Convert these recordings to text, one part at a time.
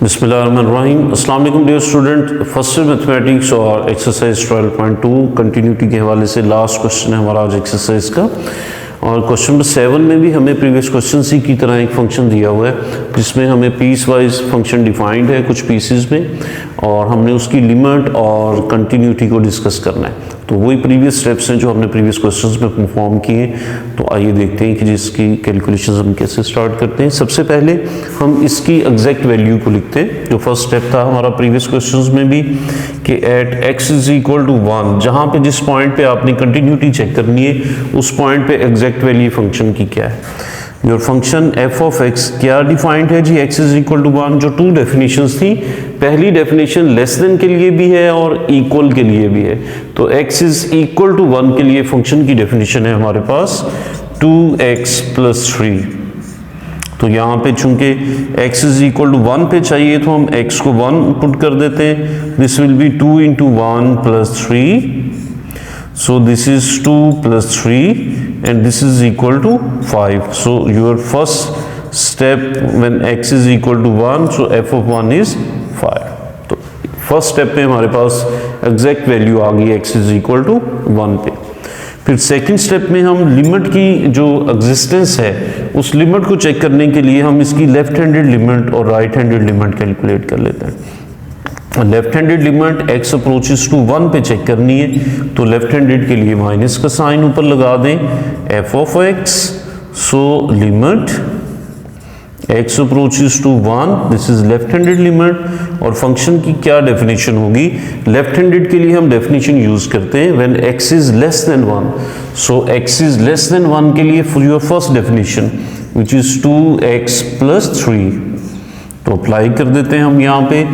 बिस्मिल्लाहिर्रहमानिर्रहीम। अस्सलाम वालेकुम dear student. First year mathematics और एक्सरसाइज 12.2 कंटिन्यूटी के हवाले से लास्ट क्वेश्चन है हमारा आज एक्सरसाइज का। और क्वेश्चन नंबर 7 में भी हमें प्रीवियस क्वेश्चन सी की तरह एक फंक्शन दिया हुआ है जिसमें हमें पीस वाइज फंक्शन डिफाइंड है कुछ पीसेस में, और हमने उसकी लिमिट और कंटिन्यूटी को डिस्कस करना है। तो वही प्रीवियस स्टेप्स हैं जो हमने प्रीवियस क्वेश्चंस में परफॉर्म किए। तो आइए देखते हैं कि जिसकी कैलकुलेशंस हम कैसे स्टार्ट करते हैं। सबसे पहले हम इसकी एग्जैक्ट वैल्यू को लिखते हैं। जो फर्स्ट स्टेप था हमारा प्रीवियस क्वेश्चंस में भी कि at x is equal to 1, जहाँ पे जिस पॉइंट पे आपने कंटिन्यूटी चेक करनी है उस पॉइंट पे एग्जैक्ट वैल्यू फंक्शन की क्या है। Your function F of x क्या डिफाइंड है जी, x इज इक्वल टू 1। जो टू डेफिनेशंस थी, पहली डेफिनेशन लेस देन के लिए भी है और इक्वल के लिए भी है। तो x इज इक्वल टू 1 के लिए फंक्शन की डेफिनेशन है हमारे पास 2x प्लस 3। तो यहाँ पे चूंकि x इज इक्वल टू 1 पे चाहिए तो हम x को 1 पुट कर देते हैं। This will be 2 into 1 plus 3। So this is 2 plus 3 and this is equal to 5. So your first step when x is equal to 1, so f of 1 is 5. तो first step पे हमारे पास exact value आ गई x is equal to 1 पे। फिर second step में हम limit की जो एग्जिस्टेंस है उस लिमिट को चेक करने के लिए हम इसकी लेफ्ट हैंडेड लिमिट और राइट हैंडेड लिमिट कैलकुलेट कर लेते हैं। Left handed limit x approaches to 1 पे चेक करनी है तो लेफ्ट हैंडेड के लिए माइनस का साइन ऊपर लगा दें, f of x। So limit x approaches to 1, this is left handed limit. और फंक्शन की क्या डेफिनेशन होगी, लेफ्ट हैंडेड के लिए हम डेफिनेशन यूज करते हैं when x is less than 1। So x is less than 1 के लिए for your first definition which is 2x plus 3। तो अप्लाई कर देते हैं हम यहाँ पे।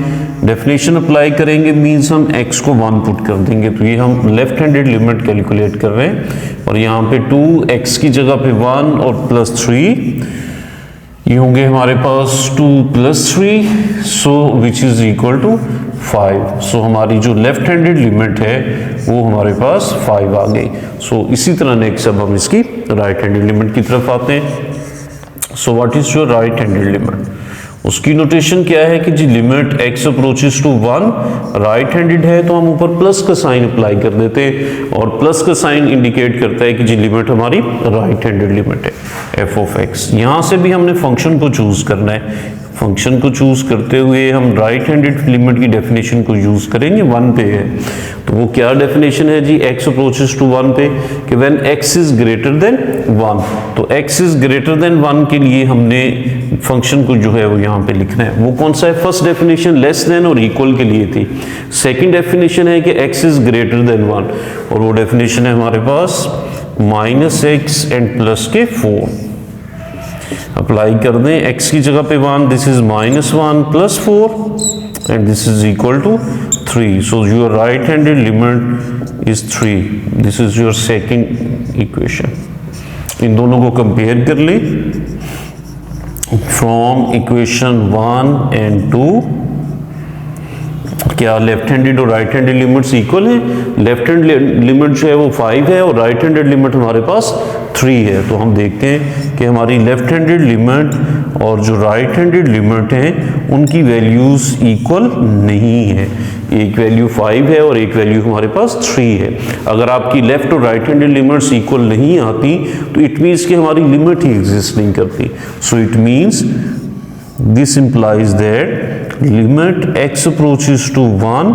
डेफिनेशन अप्लाई करेंगे मीन्स हम x को 1 पुट कर देंगे। तो ये हम लेफ्ट हैंडेड लिमिट कैलकुलेट कर रहे हैं और यहाँ पे 2x की जगह पे 1 और प्लस 3 ये होंगे हमारे पास 2 plus 3, so which is equal to 5। So हमारी जो लेफ्ट हैंडेड लिमिट है वो हमारे पास 5 आ गई। सो इसी तरह नेक्स्ट अब हम इसकी राइट हैंडेड लिमिट की तरफ आते हैं। So what is your right handed limit, उसकी नोटेशन क्या है कि जी limit x approaches to 1 right handed है तो हम ऊपर प्लस का साइन अप्लाई कर देते हैं और प्लस का साइन इंडिकेट करता है कि जी लिमिट हमारी राइट हैंडेड लिमिट है f ऑफ x। यहाँ से भी हमने फंक्शन को चूज करना है। फंक्शन को चूज करते हुए हम राइट हैंडेड लिमिट की डेफिनेशन को यूज करेंगे, 1 पे है। तो वो क्या डेफिनेशन है जी, x अप्रोचेस टू 1 पे कि when x is greater than 1। तो x इज ग्रेटर देन 1 के लिए हमने फंक्शन को जो है वो यहाँ पे लिखना है। वो कौन सा है, फर्स्ट डेफिनेशन लेस देन और इक्वल के लिए थी। सेकंड डेफिनेशन है कि x इज ग्रेटर देन 1 और वो डेफिनेशन है हमारे पास -x एंड प्लस के 4। अप्लाई कर दें, x की जगह पे 1, this is -1 plus 4 and this is equal to 3। So your right handed limit is 3। This is your second equation. इन दोनों को कंपेयर कर ले फ्रॉम इक्वेशन 1 एंड 2। क्या लेफ्ट हैंडेड और राइट हैंडेड लिमिट्स इक्वल है? लेफ्ट हैंड लिमिट जो है वो 5 है और राइट हैंडेड लिमिट हमारे पास 3 है। तो हम देखते हैं कि हमारी लेफ्ट हैंडेड लिमिट और जो राइट हैंडेड लिमिट है उनकी वैल्यूज इक्वल नहीं है। एक वैल्यू 5 है और एक वैल्यू हमारे पास 3 है। अगर आपकी लेफ्ट और राइट हैंडेड लिमिट्स इक्वल नहीं आती तो इट मीन्स कि हमारी लिमिट ही एग्जिस्ट नहीं करती। So it means this implies that limit x approaches to 1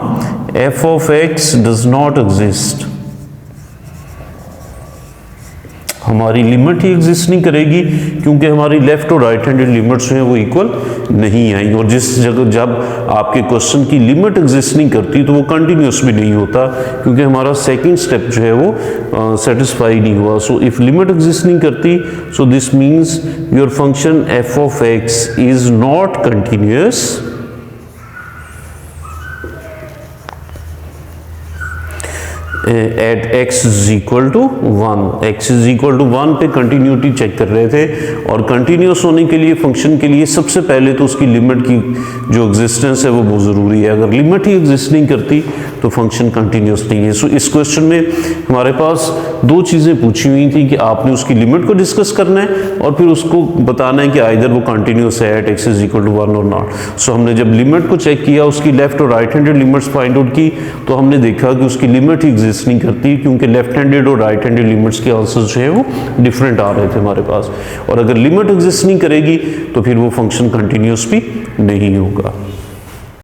f of x does not exist। हमारी लिमिट ही एग्जिस्ट नहीं करेगी क्योंकि हमारी लेफ्ट और राइट हैंडेड लिमिट्स हैं वो इक्वल नहीं आई। और जिस जगह जब आपके क्वेश्चन की लिमिट एग्जिस्ट नहीं करती तो वो कंटिन्यूस भी नहीं होता क्योंकि हमारा सेकंड स्टेप जो है वो सेटिस्फाई नहीं हुआ। सो इफ लिमिट एग्जिस्ट नहीं करती so this means your function f of x is not continuous. At x is equal to 1, x is equal to 1 पे कंटिन्यूटी चेक कर रहे थे, और कंटिन्यूस होने के लिए फंक्शन के लिए सबसे पहले तो उसकी लिमिट की जो एग्जिस्टेंस है वो बहुत ज़रूरी है। अगर लिमिट ही एग्जिस्ट नहीं करती तो फंक्शन कंटिन्यूस नहीं है। सो इस क्वेश्चन में हमारे पास दो चीज़ें पूछी हुई थी कि आपने उसकी लिमिट को डिस्कस करना है और फिर उसको बताना है कि आइदर वो कंटिन्यूस है at x is equal to 1 और नॉट। सो हमने जब लिमिट को चेक किया, उसकी लेफ्ट और right handed limits find out की, तो हमने देखा कि उसकी लिमिट ही एग्जिस्ट नहीं करती, क्योंकि लेफ्ट हैंडेड और राइट हैंडेड लिमिट्स के आंसर्स जो है वो डिफरेंट आ रहे थे हमारे पास। और अगर लिमिट एग्जिस्ट नहीं करेगी तो फिर वो फंक्शन कंटिन्यूस भी नहीं होगा।